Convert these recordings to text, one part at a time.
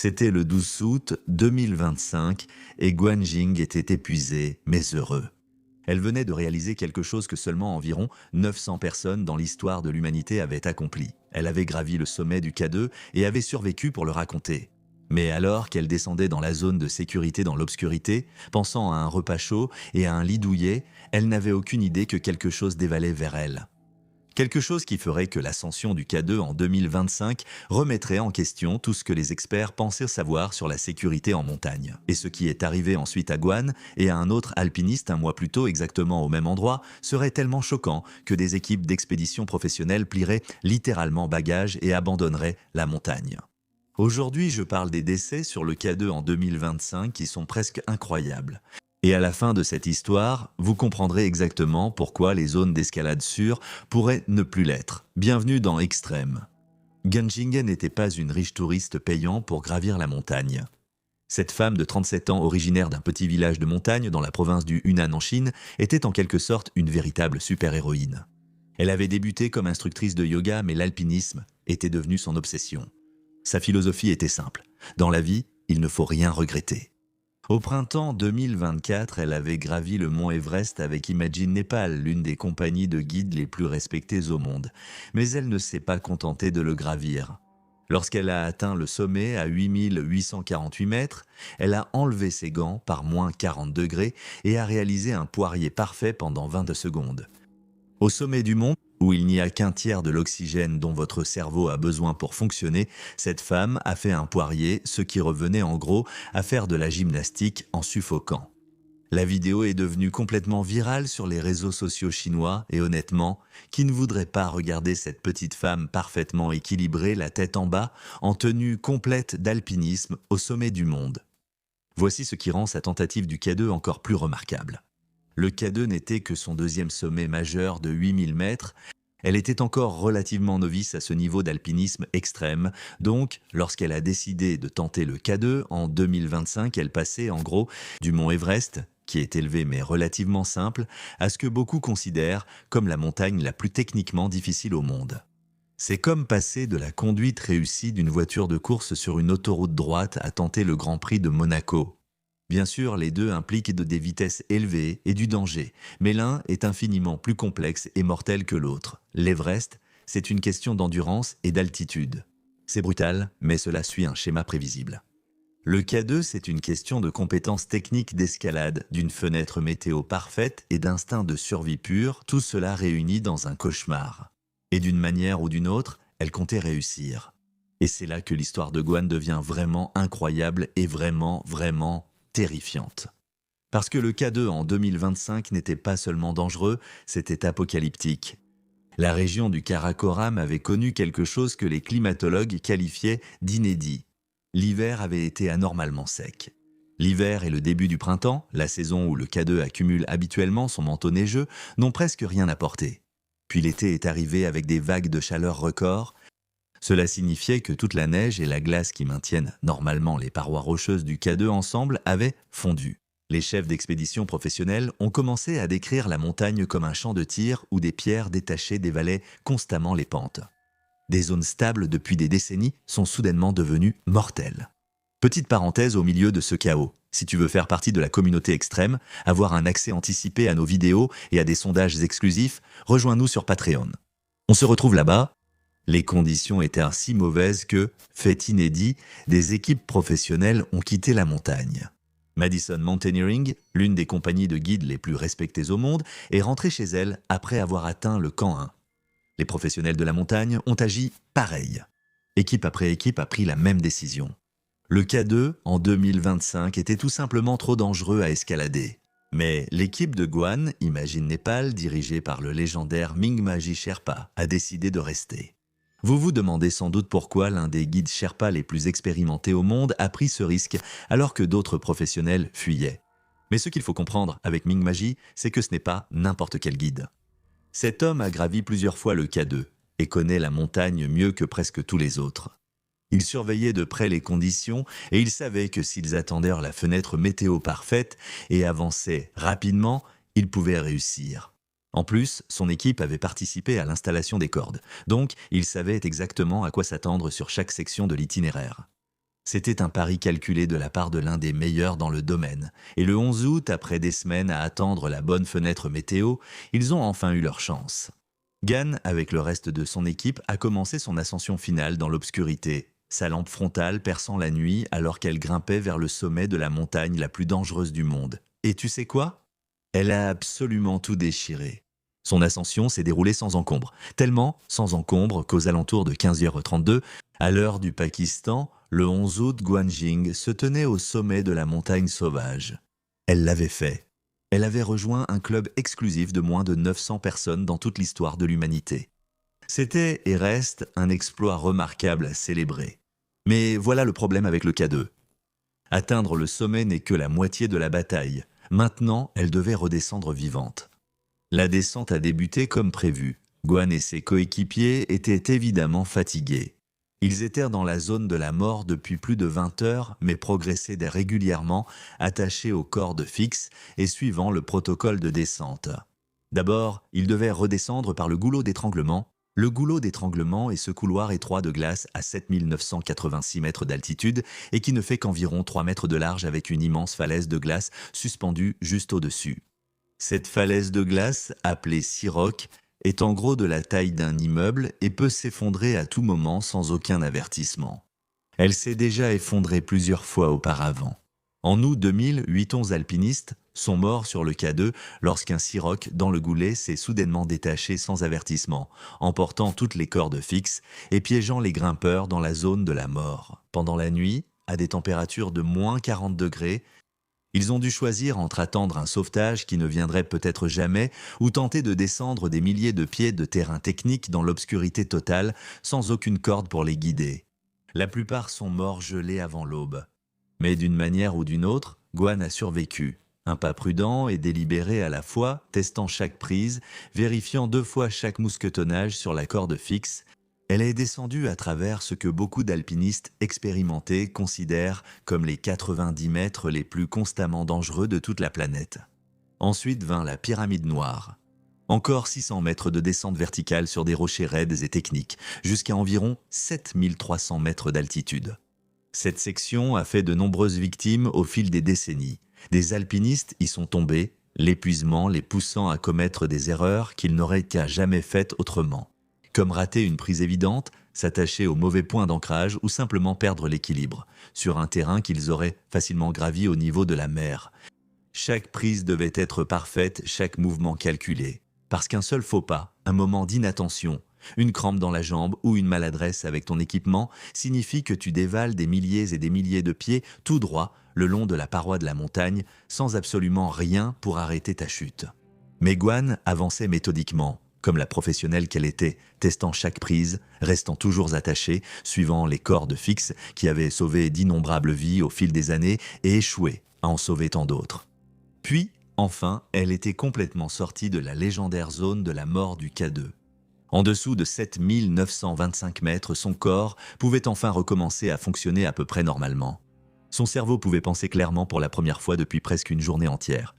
C'était le 12 août 2025 et Guan Jing était épuisé mais heureux. Elle venait de réaliser quelque chose que seulement environ 900 personnes dans l'histoire de l'humanité avaient accompli. Elle avait gravi le sommet du K2 et avait survécu pour le raconter. Mais alors qu'elle descendait dans la zone de sécurité dans l'obscurité, pensant à un repas chaud et à un lit douillet, elle n'avait aucune idée que quelque chose dévalait vers elle. Quelque chose qui ferait que l'ascension du K2 en 2025 remettrait en question tout ce que les experts pensaient savoir sur la sécurité en montagne. Et ce qui est arrivé ensuite à Guan et à un autre alpiniste un mois plus tôt exactement au même endroit serait tellement choquant que des équipes d'expédition professionnelles plieraient littéralement bagages et abandonneraient la montagne. Aujourd'hui, je parle des décès sur le K2 en 2025 qui sont presque incroyables. Et à la fin de cette histoire, vous comprendrez exactement pourquoi les zones d'escalade sûres pourraient ne plus l'être. Bienvenue dans Extrême. Gunjingen n'était pas une riche touriste payant pour gravir la montagne. Cette femme de 37 ans, originaire d'un petit village de montagne dans la province du Hunan en Chine, était en quelque sorte une véritable super-héroïne. Elle avait débuté comme instructrice de yoga, mais l'alpinisme était devenu son obsession. Sa philosophie était simple. Dans la vie, il ne faut rien regretter. Au printemps 2024, elle avait gravi le mont Everest avec Imagine Nepal, l'une des compagnies de guides les plus respectées au monde. Mais elle ne s'est pas contentée de le gravir. Lorsqu'elle a atteint le sommet à 8848 mètres, elle a enlevé ses gants par moins 40 degrés et a réalisé un poirier parfait pendant 22 secondes. Au sommet du mont, où il n'y a qu'un tiers de l'oxygène dont votre cerveau a besoin pour fonctionner, cette femme a fait un poirier, ce qui revenait en gros à faire de la gymnastique en suffoquant. La vidéo est devenue complètement virale sur les réseaux sociaux chinois et honnêtement, qui ne voudrait pas regarder cette petite femme parfaitement équilibrée, la tête en bas, en tenue complète d'alpinisme au sommet du monde. Voici ce qui rend sa tentative du K2 encore plus remarquable. Le K2 n'était que son deuxième sommet majeur de 8000 mètres. Elle était encore relativement novice à ce niveau d'alpinisme extrême, donc lorsqu'elle a décidé de tenter le K2 en 2025, elle passait en gros du mont Everest, qui est élevé mais relativement simple, à ce que beaucoup considèrent comme la montagne la plus techniquement difficile au monde. C'est comme passer de la conduite réussie d'une voiture de course sur une autoroute droite à tenter le Grand Prix de Monaco. Bien sûr, les deux impliquent des vitesses élevées et du danger, mais l'un est infiniment plus complexe et mortel que l'autre. L'Everest, c'est une question d'endurance et d'altitude. C'est brutal, mais cela suit un schéma prévisible. Le K2, c'est une question de compétences techniques d'escalade, d'une fenêtre météo parfaite et d'instinct de survie pur, tout cela réuni dans un cauchemar. Et d'une manière ou d'une autre, elle comptait réussir. Et c'est là que l'histoire de Guan devient vraiment incroyable et vraiment terrifiante. Parce que le K2 en 2025 n'était pas seulement dangereux, c'était apocalyptique. La région du Karakoram avait connu quelque chose que les climatologues qualifiaient d'inédit. L'hiver avait été anormalement sec. L'hiver et le début du printemps, la saison où le K2 accumule habituellement son manteau neigeux, n'ont presque rien apporté. Puis l'été est arrivé avec des vagues de chaleur records. Cela signifiait que toute la neige et la glace qui maintiennent normalement les parois rocheuses du K2 ensemble avaient fondu. Les chefs d'expédition professionnels ont commencé à décrire la montagne comme un champ de tir où des pierres détachées dévalaient constamment les pentes. Des zones stables depuis des décennies sont soudainement devenues mortelles. Petite parenthèse au milieu de ce chaos. Si tu veux faire partie de la communauté extrême, avoir un accès anticipé à nos vidéos et à des sondages exclusifs, rejoins-nous sur Patreon. On se retrouve là-bas. Les conditions étaient si mauvaises que, fait inédit, des équipes professionnelles ont quitté la montagne. Madison Mountaineering, l'une des compagnies de guides les plus respectées au monde, est rentrée chez elle après avoir atteint le camp 1. Les professionnels de la montagne ont agi pareil. Équipe après équipe a pris la même décision. Le K2, en 2025, était tout simplement trop dangereux à escalader. Mais l'équipe de Guan, Imagine Nepal, dirigée par le légendaire Mingmaji Sherpa, a décidé de rester. Vous vous demandez sans doute pourquoi l'un des guides Sherpa les plus expérimentés au monde a pris ce risque alors que d'autres professionnels fuyaient. Mais ce qu'il faut comprendre avec Mingmaji, c'est que ce n'est pas n'importe quel guide. Cet homme a gravi plusieurs fois le K2 et connaît la montagne mieux que presque tous les autres. Il surveillait de près les conditions et il savait que s'ils attendaient la fenêtre météo parfaite et avançaient rapidement, ils pouvaient réussir. En plus, son équipe avait participé à l'installation des cordes, donc il savait exactement à quoi s'attendre sur chaque section de l'itinéraire. C'était un pari calculé de la part de l'un des meilleurs dans le domaine. Et le 11 août, après des semaines à attendre la bonne fenêtre météo, ils ont enfin eu leur chance. Gann, avec le reste de son équipe, a commencé son ascension finale dans l'obscurité, sa lampe frontale perçant la nuit alors qu'elle grimpait vers le sommet de la montagne la plus dangereuse du monde. Et tu sais quoi? Elle a absolument tout déchiré. Son ascension s'est déroulée sans encombre, tellement sans encombre qu'aux alentours de 15h32, à l'heure du Pakistan, le 11 août, Guanjing se tenait au sommet de la montagne sauvage. Elle l'avait fait. Elle avait rejoint un club exclusif de moins de 900 personnes dans toute l'histoire de l'humanité. C'était et reste un exploit remarquable à célébrer. Mais voilà le problème avec le K2. Atteindre le sommet n'est que la moitié de la bataille. Maintenant, elle devait redescendre vivante. La descente a débuté comme prévu. Guan et ses coéquipiers étaient évidemment fatigués. Ils étaient dans la zone de la mort depuis plus de 20 heures, mais progressaient régulièrement, attachés aux cordes fixes et suivant le protocole de descente. D'abord, ils devaient redescendre par le goulot d'étranglement. Le goulot d'étranglement est ce couloir étroit de glace à 7986 mètres d'altitude et qui ne fait qu'environ 3 mètres de large avec une immense falaise de glace suspendue juste au-dessus. Cette falaise de glace, appelée Siroc, est en gros de la taille d'un immeuble et peut s'effondrer à tout moment sans aucun avertissement. Elle s'est déjà effondrée plusieurs fois auparavant. En août 2000, 8 alpinistes sont morts sur le K2 lorsqu'un Siroc dans le goulet s'est soudainement détaché sans avertissement, emportant toutes les cordes fixes et piégeant les grimpeurs dans la zone de la mort. Pendant la nuit, à des températures de moins 40 degrés, ils ont dû choisir entre attendre un sauvetage qui ne viendrait peut-être jamais ou tenter de descendre des milliers de pieds de terrain technique dans l'obscurité totale sans aucune corde pour les guider. La plupart sont morts gelés avant l'aube. Mais d'une manière ou d'une autre, Guan a survécu. Un pas prudent et délibéré à la fois, testant chaque prise, vérifiant 2 fois chaque mousquetonnage sur la corde fixe, elle est descendue à travers ce que beaucoup d'alpinistes expérimentés considèrent comme les 90 mètres les plus constamment dangereux de toute la planète. Ensuite vint la pyramide noire. Encore 600 mètres de descente verticale sur des rochers raides et techniques, jusqu'à environ 7300 mètres d'altitude. Cette section a fait de nombreuses victimes au fil des décennies. Des alpinistes y sont tombés, l'épuisement les poussant à commettre des erreurs qu'ils n'auraient qu'à jamais faites autrement. Comme rater une prise évidente, s'attacher au mauvais point d'ancrage ou simplement perdre l'équilibre, sur un terrain qu'ils auraient facilement gravi au niveau de la mer. Chaque prise devait être parfaite, chaque mouvement calculé. Parce qu'un seul faux pas, un moment d'inattention, une crampe dans la jambe ou une maladresse avec ton équipement signifie que tu dévales des milliers et des milliers de pieds tout droit le long de la paroi de la montagne sans absolument rien pour arrêter ta chute. Mais Guan avançait méthodiquement, comme la professionnelle qu'elle était, testant chaque prise, restant toujours attachée, suivant les cordes fixes qui avaient sauvé d'innombrables vies au fil des années et échoué à en sauver tant d'autres. Puis, enfin, elle était complètement sortie de la légendaire zone de la mort du K2. En dessous de 7925 mètres, son corps pouvait enfin recommencer à fonctionner à peu près normalement. Son cerveau pouvait penser clairement pour la première fois depuis presque une journée entière.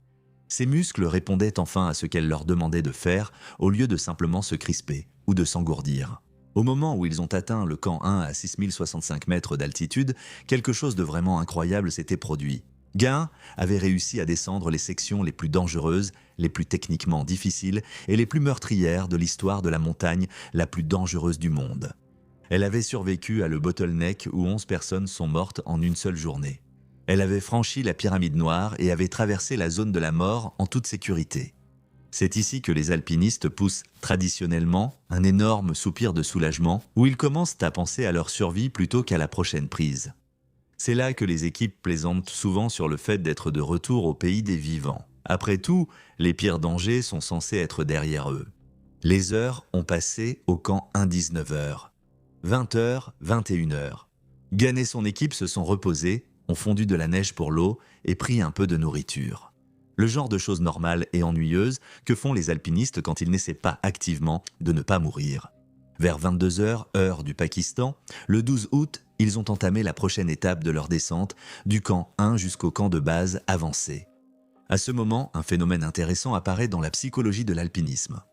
Ses muscles répondaient enfin à ce qu'elle leur demandait de faire, au lieu de simplement se crisper ou de s'engourdir. Au moment où ils ont atteint le camp 1 à 6065 mètres d'altitude, quelque chose de vraiment incroyable s'était produit. Guin avait réussi à descendre les sections les plus dangereuses, les plus techniquement difficiles et les plus meurtrières de l'histoire de la montagne la plus dangereuse du monde. Elle avait survécu à le bottleneck où 11 personnes sont mortes en une seule journée. Elle avait franchi la pyramide noire et avait traversé la zone de la mort en toute sécurité. C'est ici que les alpinistes poussent traditionnellement un énorme soupir de soulagement où ils commencent à penser à leur survie plutôt qu'à la prochaine prise. C'est là que les équipes plaisantent souvent sur le fait d'être de retour au pays des vivants. Après tout, les pires dangers sont censés être derrière eux. Les heures ont passé au camp 1-19h. 20h, 21h. Gann et son équipe se sont reposés, ont fondu de la neige pour l'eau et pris un peu de nourriture. Le genre de choses normales et ennuyeuses que font les alpinistes quand ils n'essaient pas activement de ne pas mourir. Vers 22h, heure du Pakistan, le 12 août, ils ont entamé la prochaine étape de leur descente, du camp 1 jusqu'au camp de base avancé. À ce moment, un phénomène intéressant apparaît dans la psychologie de l'alpinisme.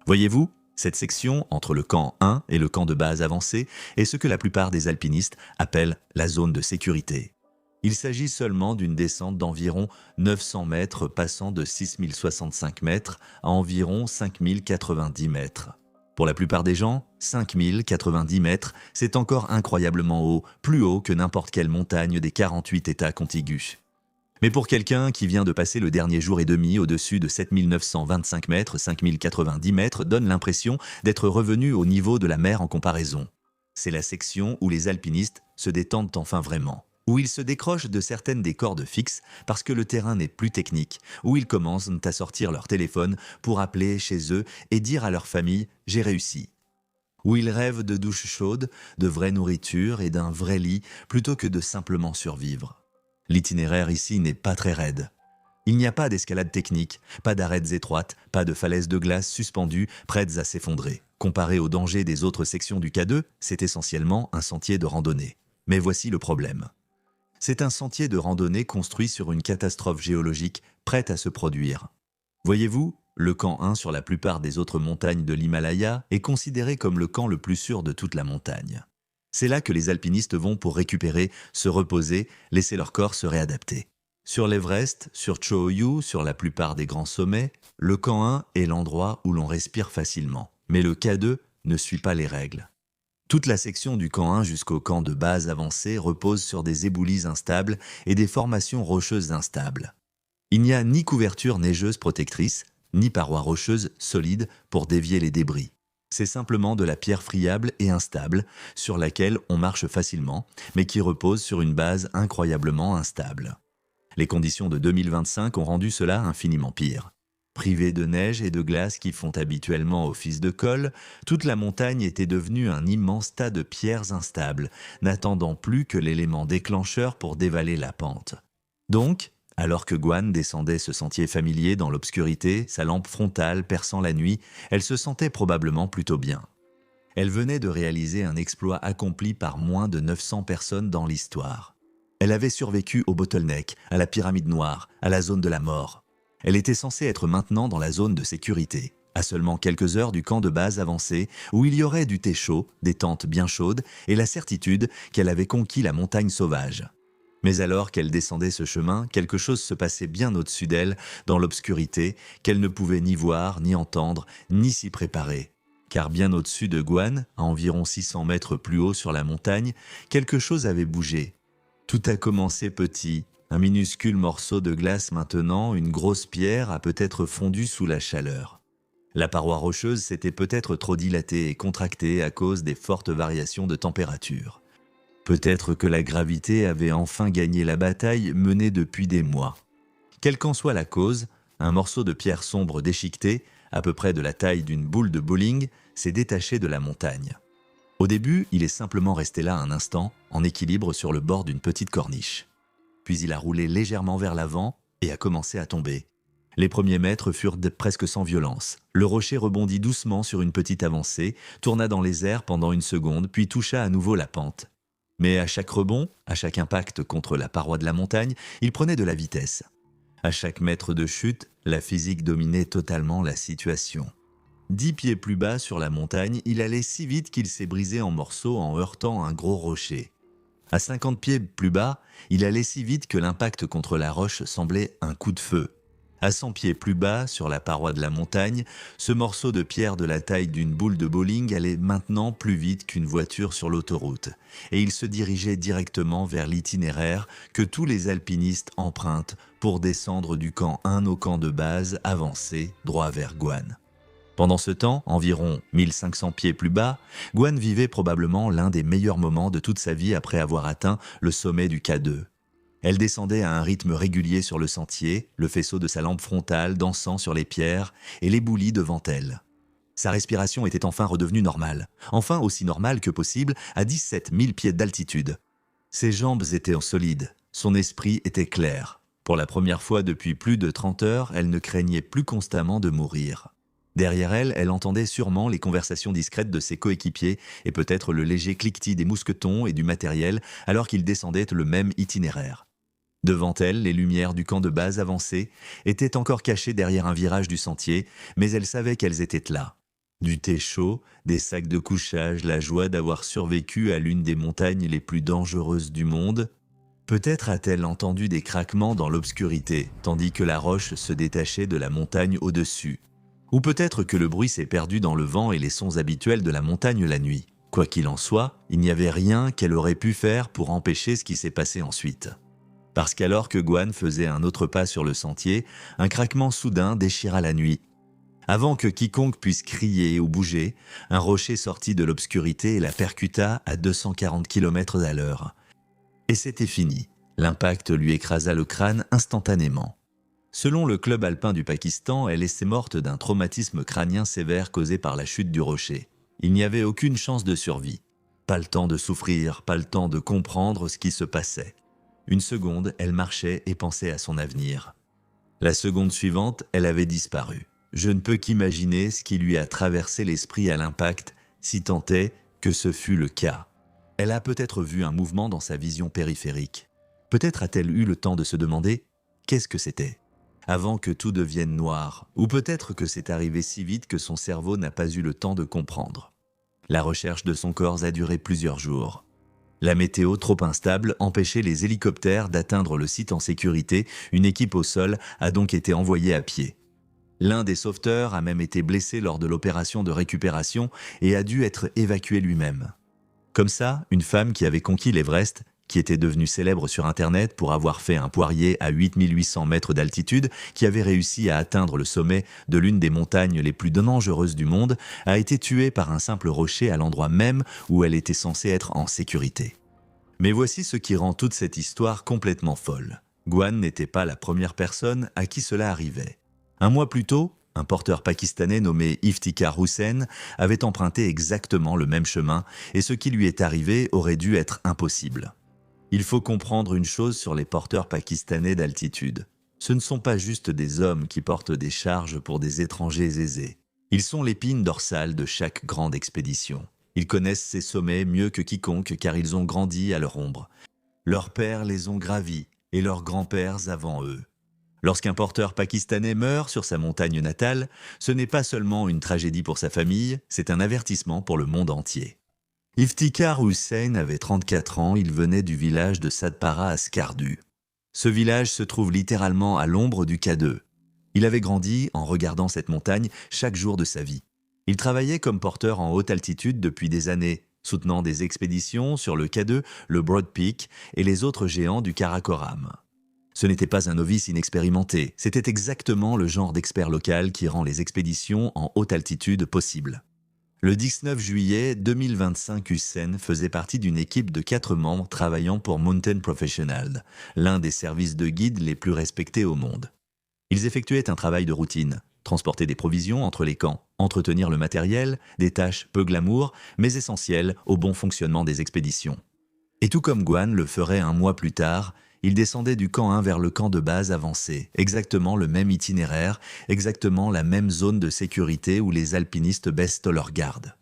Voyez-vous, Cette section, entre le camp 1 et le camp de base avancé, est ce que la plupart des alpinistes appellent la zone de sécurité. Il s'agit seulement d'une descente d'environ 900 mètres passant de 6065 mètres à environ 5090 mètres. Pour la plupart des gens, 5090 mètres, c'est encore incroyablement haut, plus haut que n'importe quelle montagne des 48 États contigus. Mais pour quelqu'un qui vient de passer le dernier jour et demi au-dessus de 7925 mètres, 5090 mètres donne l'impression d'être revenu au niveau de la mer en comparaison. C'est la section où les alpinistes se détendent enfin vraiment, où ils se décrochent de certaines des cordes fixes parce que le terrain n'est plus technique, où ils commencent à sortir leur téléphone pour appeler chez eux et dire à leur famille « j'ai réussi ». Où ils rêvent de douches chaudes, de vraie nourriture et d'un vrai lit plutôt que de simplement survivre. L'itinéraire ici n'est pas très raide. Il n'y a pas d'escalade technique, pas d'arêtes étroites, pas de falaises de glace suspendues prêtes à s'effondrer. Comparé aux dangers des autres sections du K2, c'est essentiellement un sentier de randonnée. Mais voici le problème. C'est un sentier de randonnée construit sur une catastrophe géologique prête à se produire. Voyez-vous, le camp 1 sur la plupart des autres montagnes de l'Himalaya est considéré comme le camp le plus sûr de toute la montagne. C'est là que les alpinistes vont pour récupérer, se reposer, laisser leur corps se réadapter. Sur l'Everest, sur Cho-Oyu, sur la plupart des grands sommets, le camp 1 est l'endroit où l'on respire facilement. Mais le K2 ne suit pas les règles. Toute la section du camp 1 jusqu'au camp de base avancé repose sur des éboulis instables et des formations rocheuses instables. Il n'y a ni couverture neigeuse protectrice, ni parois rocheuses solides pour dévier les débris. C'est simplement de la pierre friable et instable, sur laquelle on marche facilement, mais qui repose sur une base incroyablement instable. Les conditions de 2025 ont rendu cela infiniment pire. Privée de neige et de glace qui font habituellement office de col, toute la montagne était devenue un immense tas de pierres instables, n'attendant plus que l'élément déclencheur pour dévaler la pente. Donc, alors que Gwan descendait ce sentier familier dans l'obscurité, sa lampe frontale perçant la nuit, elle se sentait probablement plutôt bien. Elle venait de réaliser un exploit accompli par moins de 900 personnes dans l'histoire. Elle avait survécu au bottleneck, à la pyramide noire, à la zone de la mort. Elle était censée être maintenant dans la zone de sécurité, à seulement quelques heures du camp de base avancé, où il y aurait du thé chaud, des tentes bien chaudes et la certitude qu'elle avait conquis la montagne sauvage. Mais alors qu'elle descendait ce chemin, quelque chose se passait bien au-dessus d'elle, dans l'obscurité, qu'elle ne pouvait ni voir, ni entendre, ni s'y préparer. Car bien au-dessus de Gwan, à environ 600 mètres plus haut sur la montagne, quelque chose avait bougé. Tout a commencé petit. Un minuscule morceau de glace maintenant, une grosse pierre a peut-être fondu sous la chaleur. La paroi rocheuse s'était peut-être trop dilatée et contractée à cause des fortes variations de température. Peut-être que la gravité avait enfin gagné la bataille menée depuis des mois. Quelle qu'en soit la cause, un morceau de pierre sombre déchiquetée, à peu près de la taille d'une boule de bowling, s'est détaché de la montagne. Au début, il est simplement resté là un instant, en équilibre sur le bord d'une petite corniche. Puis il a roulé légèrement vers l'avant et a commencé à tomber. Les premiers mètres furent presque sans violence. Le rocher rebondit doucement sur une petite avancée, tourna dans les airs pendant une seconde, puis toucha à nouveau la pente. Mais à chaque rebond, à chaque impact contre la paroi de la montagne, il prenait de la vitesse. À chaque mètre de chute, la physique dominait totalement la situation. 10 pieds plus bas sur la montagne, il allait si vite qu'il s'est brisé en morceaux en heurtant un gros rocher. À 50 pieds plus bas, il allait si vite que l'impact contre la roche semblait un coup de feu. À 100 pieds plus bas, sur la paroi de la montagne, ce morceau de pierre de la taille d'une boule de bowling allait maintenant plus vite qu'une voiture sur l'autoroute. Et il se dirigeait directement vers l'itinéraire que tous les alpinistes empruntent pour descendre du camp 1 au camp de base avancé droit vers Gwan. Pendant ce temps, environ 1500 pieds plus bas, Gwan vivait probablement l'un des meilleurs moments de toute sa vie après avoir atteint le sommet du K2. Elle descendait à un rythme régulier sur le sentier, le faisceau de sa lampe frontale dansant sur les pierres et l'éboulis devant elle. Sa respiration était enfin redevenue normale, enfin aussi normale que possible à 17 000 pieds d'altitude. Ses jambes étaient solides, son esprit était clair. Pour la première fois depuis plus de 30 heures, elle ne craignait plus constamment de mourir. Derrière elle, elle entendait sûrement les conversations discrètes de ses coéquipiers et peut-être le léger cliquetis des mousquetons et du matériel alors qu'ils descendaient le même itinéraire. Devant elle, les lumières du camp de base avancé étaient encore cachées derrière un virage du sentier, mais elle savait qu'elles étaient là. Du thé chaud, des sacs de couchage, la joie d'avoir survécu à l'une des montagnes les plus dangereuses du monde. Peut-être a-t-elle entendu des craquements dans l'obscurité, tandis que la roche se détachait de la montagne au-dessus. Ou peut-être que le bruit s'est perdu dans le vent et les sons habituels de la montagne la nuit. Quoi qu'il en soit, il n'y avait rien qu'elle aurait pu faire pour empêcher ce qui s'est passé ensuite. Parce qu'alors que Gwan faisait un autre pas sur le sentier, un craquement soudain déchira la nuit. Avant que quiconque puisse crier ou bouger, un rocher sortit de l'obscurité et la percuta à 240 km à l'heure. Et c'était fini. L'impact lui écrasa le crâne instantanément. Selon le club alpin du Pakistan, elle est morte d'un traumatisme crânien sévère causé par la chute du rocher. Il n'y avait aucune chance de survie. Pas le temps de souffrir, pas le temps de comprendre ce qui se passait. Une seconde, elle marchait et pensait à son avenir. La seconde suivante, elle avait disparu. Je ne peux qu'imaginer ce qui lui a traversé l'esprit à l'impact, si tant est que ce fut le cas. Elle a peut-être vu un mouvement dans sa vision périphérique. Peut-être a-t-elle eu le temps de se demander « qu'est-ce que c'était ?» avant que tout devienne noir, ou peut-être que c'est arrivé si vite que son cerveau n'a pas eu le temps de comprendre. La recherche de son corps a duré plusieurs jours. La météo trop instable empêchait les hélicoptères d'atteindre le site en sécurité. Une équipe au sol a donc été envoyée à pied. L'un des sauveteurs a même été blessé lors de l'opération de récupération et a dû être évacué lui-même. Comme ça, une femme qui avait conquis l'Everest, qui était devenue célèbre sur Internet pour avoir fait un poirier à 8800 mètres d'altitude, qui avait réussi à atteindre le sommet de l'une des montagnes les plus dangereuses du monde, a été tuée par un simple rocher à l'endroit même où elle était censée être en sécurité. Mais voici ce qui rend toute cette histoire complètement folle. Gwan n'était pas la première personne à qui cela arrivait. Un mois plus tôt, un porteur pakistanais nommé Iftikhar Hussain avait emprunté exactement le même chemin et ce qui lui est arrivé aurait dû être impossible. Il faut comprendre une chose sur les porteurs pakistanais d'altitude. Ce ne sont pas juste des hommes qui portent des charges pour des étrangers aisés. Ils sont l'épine dorsale de chaque grande expédition. Ils connaissent ces sommets mieux que quiconque car ils ont grandi à leur ombre. Leurs pères les ont gravis et leurs grands-pères avant eux. Lorsqu'un porteur pakistanais meurt sur sa montagne natale, ce n'est pas seulement une tragédie pour sa famille, c'est un avertissement pour le monde entier. Iftikhar Hussain avait 34 ans, il venait du village de Sadpara à Skardu. Ce village se trouve littéralement à l'ombre du K2. Il avait grandi en regardant cette montagne chaque jour de sa vie. Il travaillait comme porteur en haute altitude depuis des années, soutenant des expéditions sur le K2, le Broad Peak et les autres géants du Karakoram. Ce n'était pas un novice inexpérimenté, c'était exactement le genre d'expert local qui rend les expéditions en haute altitude possibles. Le 19 juillet 2025, Hussain faisait partie d'une équipe de 4 membres travaillant pour Mountain Professional, l'un des services de guide les plus respectés au monde. Ils effectuaient un travail de routine, transporter des provisions entre les camps, entretenir le matériel, des tâches peu glamour, mais essentielles au bon fonctionnement des expéditions. Et tout comme Gwan le ferait un mois plus tard, il descendait du camp 1 vers le camp de base avancé, exactement le même itinéraire, exactement la même zone de sécurité où les alpinistes baissent leur garde.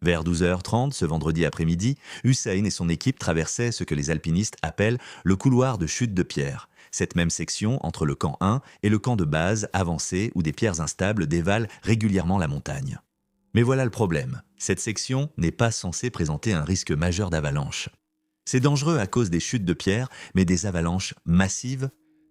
Vers 12h30 ce vendredi après-midi, Hussain et son équipe traversaient ce que les alpinistes appellent le couloir de chute de pierre, cette même section entre le camp 1 et le camp de base avancé où des pierres instables dévalent régulièrement la montagne. Mais voilà le problème, cette section n'est pas censée présenter un risque majeur d'avalanche. C'est dangereux à cause des chutes de pierre, mais des avalanches massives,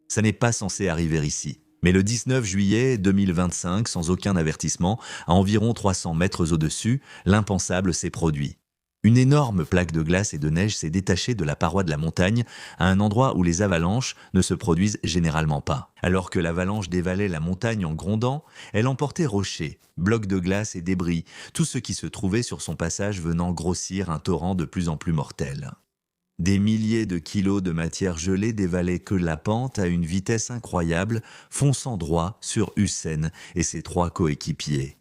ça n'est pas censé arriver ici. Mais le 19 juillet 2025, sans aucun avertissement, à environ 300 mètres au-dessus, l'impensable s'est produit. Une énorme plaque de glace et de neige s'est détachée de la paroi de la montagne à un endroit où les avalanches ne se produisent généralement pas. Alors que l'avalanche dévalait la montagne en grondant, elle emportait rochers, blocs de glace et débris, tout ce qui se trouvait sur son passage venant grossir un torrent de plus en plus mortel. Des milliers de kilos de matière gelée dévalaient que la pente à une vitesse incroyable, fonçant droit sur Hussain et ses 3 coéquipiers.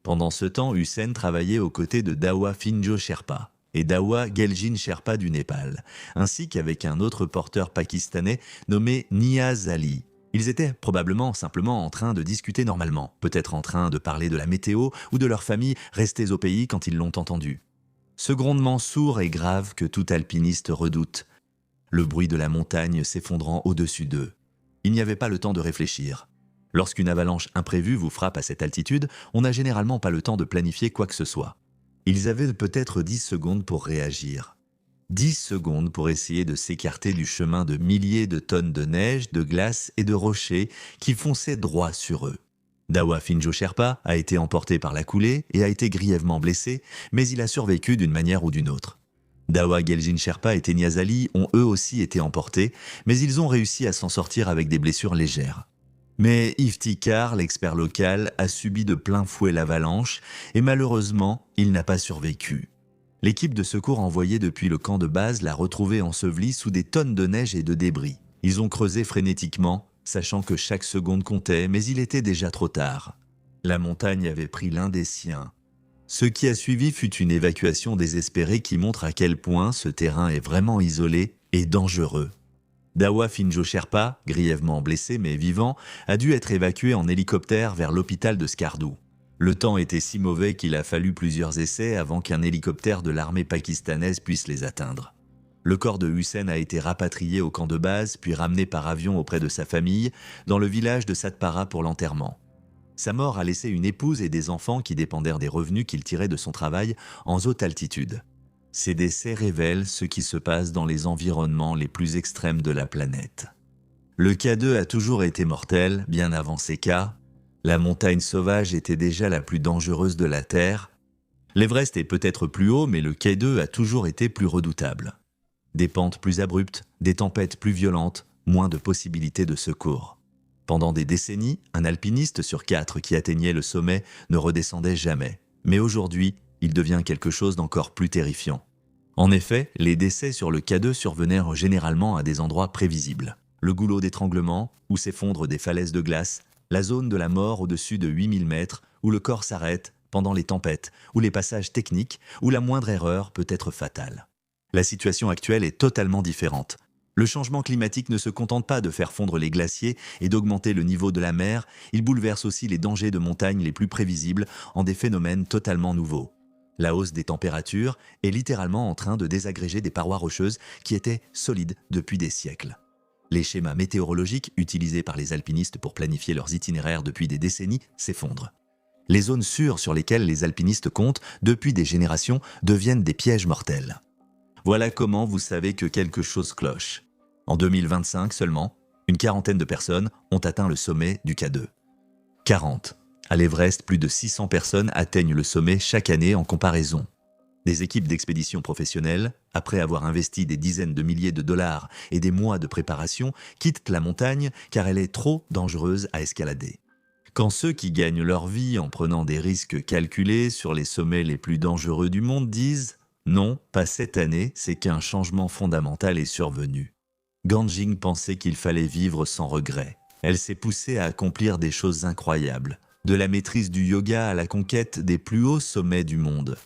Pendant ce temps, Hussain travaillait aux côtés de Dawa Finjo Sherpa et Dawa Geljin Sherpa du Népal, ainsi qu'avec un autre porteur pakistanais nommé Niaz Ali. Ils étaient probablement simplement en train de discuter normalement, peut-être en train de parler de la météo ou de leur famille restées au pays quand ils l'ont entendu. Ce grondement sourd et grave que tout alpiniste redoute. Le bruit de la montagne s'effondrant au-dessus d'eux. Il n'y avait pas le temps de réfléchir. Lorsqu'une avalanche imprévue vous frappe à cette altitude, on n'a généralement pas le temps de planifier quoi que ce soit. Ils avaient peut-être 10 secondes pour réagir. 10 secondes pour essayer de s'écarter du chemin de milliers de tonnes de neige, de glace et de rochers qui fonçaient droit sur eux. Dawa Finjo Sherpa a été emporté par la coulée et a été grièvement blessé, mais il a survécu d'une manière ou d'une autre. Dawa Gelgin Sherpa et Teniaz Ali ont eux aussi été emportés, mais ils ont réussi à s'en sortir avec des blessures légères. Mais Iftikhar, l'expert local, a subi de plein fouet l'avalanche et malheureusement, il n'a pas survécu. L'équipe de secours envoyée depuis le camp de base l'a retrouvé enseveli sous des tonnes de neige et de débris. Ils ont creusé frénétiquement, sachant que chaque seconde comptait, mais il était déjà trop tard. La montagne avait pris l'un des siens. Ce qui a suivi fut une évacuation désespérée qui montre à quel point ce terrain est vraiment isolé et dangereux. Dawa Finjo Sherpa, grièvement blessé mais vivant, a dû être évacué en hélicoptère vers l'hôpital de Skardou. Le temps était si mauvais qu'il a fallu plusieurs essais avant qu'un hélicoptère de l'armée pakistanaise puisse les atteindre. Le corps de Hussein a été rapatrié au camp de base puis ramené par avion auprès de sa famille dans le village de Satpara pour l'enterrement. Sa mort a laissé une épouse et des enfants qui dépendèrent des revenus qu'il tirait de son travail en haute altitude. Ces décès révèlent ce qui se passe dans les environnements les plus extrêmes de la planète. Le K2 a toujours été mortel, bien avant ces cas. La montagne sauvage était déjà la plus dangereuse de la Terre. L'Everest est peut-être plus haut, mais le K2 a toujours été plus redoutable. Des pentes plus abruptes, des tempêtes plus violentes, moins de possibilités de secours. Pendant des décennies, un alpiniste sur 4 qui atteignait le sommet ne redescendait jamais. Mais aujourd'hui, il devient quelque chose d'encore plus terrifiant. En effet, les décès sur le K2 survenèrent généralement à des endroits prévisibles. Le goulot d'étranglement, où s'effondrent des falaises de glace, la zone de la mort au-dessus de 8000 mètres, où le corps s'arrête pendant les tempêtes, ou les passages techniques, où la moindre erreur peut être fatale. La situation actuelle est totalement différente. Le changement climatique ne se contente pas de faire fondre les glaciers et d'augmenter le niveau de la mer, il bouleverse aussi les dangers de montagne les plus prévisibles en des phénomènes totalement nouveaux. La hausse des températures est littéralement en train de désagréger des parois rocheuses qui étaient solides depuis des siècles. Les schémas météorologiques utilisés par les alpinistes pour planifier leurs itinéraires depuis des décennies s'effondrent. Les zones sûres sur lesquelles les alpinistes comptent depuis des générations deviennent des pièges mortels. Voilà comment vous savez que quelque chose cloche. En 2025 seulement, une quarantaine de personnes ont atteint le sommet du K2. 40. À l'Everest, plus de 600 personnes atteignent le sommet chaque année en comparaison. Des équipes d'expédition professionnelles, après avoir investi des dizaines de milliers de dollars et des mois de préparation, quittent la montagne car elle est trop dangereuse à escalader. Quand ceux qui gagnent leur vie en prenant des risques calculés sur les sommets les plus dangereux du monde disent « Non, pas cette année, c'est qu'un changement fondamental est survenu ». Guanjing pensait qu'il fallait vivre sans regret. Elle s'est poussée à accomplir des choses incroyables, de la maîtrise du yoga à la conquête des plus hauts sommets du monde.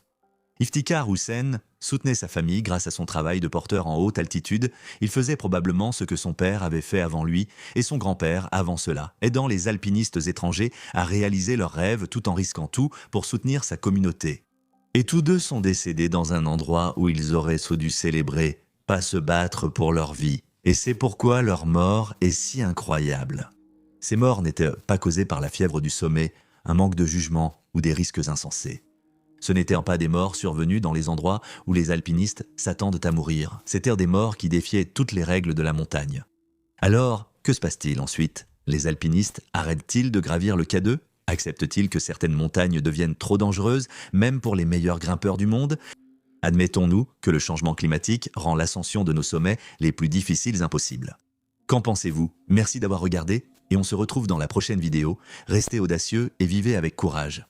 Iftikhar Hussein soutenait sa famille grâce à son travail de porteur en haute altitude. Il faisait probablement ce que son père avait fait avant lui et son grand-père avant cela, aidant les alpinistes étrangers à réaliser leurs rêves tout en risquant tout pour soutenir sa communauté. Et tous deux sont décédés dans un endroit où ils auraient dû célébrer, pas se battre pour leur vie. Et c'est pourquoi leur mort est si incroyable. Ces morts n'étaient pas causées par la fièvre du sommet, un manque de jugement ou des risques insensés. Ce n'étaient pas des morts survenus dans les endroits où les alpinistes s'attendent à mourir. C'étaient des morts qui défiaient toutes les règles de la montagne. Alors, que se passe-t-il ensuite? Les alpinistes arrêtent-ils de gravir le K2? Acceptent-ils que certaines montagnes deviennent trop dangereuses, même pour les meilleurs grimpeurs du monde? Admettons-nous que le changement climatique rend l'ascension de nos sommets les plus difficiles impossibles. Qu'en pensez-vous? Merci d'avoir regardé et on se retrouve dans la prochaine vidéo. Restez audacieux et vivez avec courage.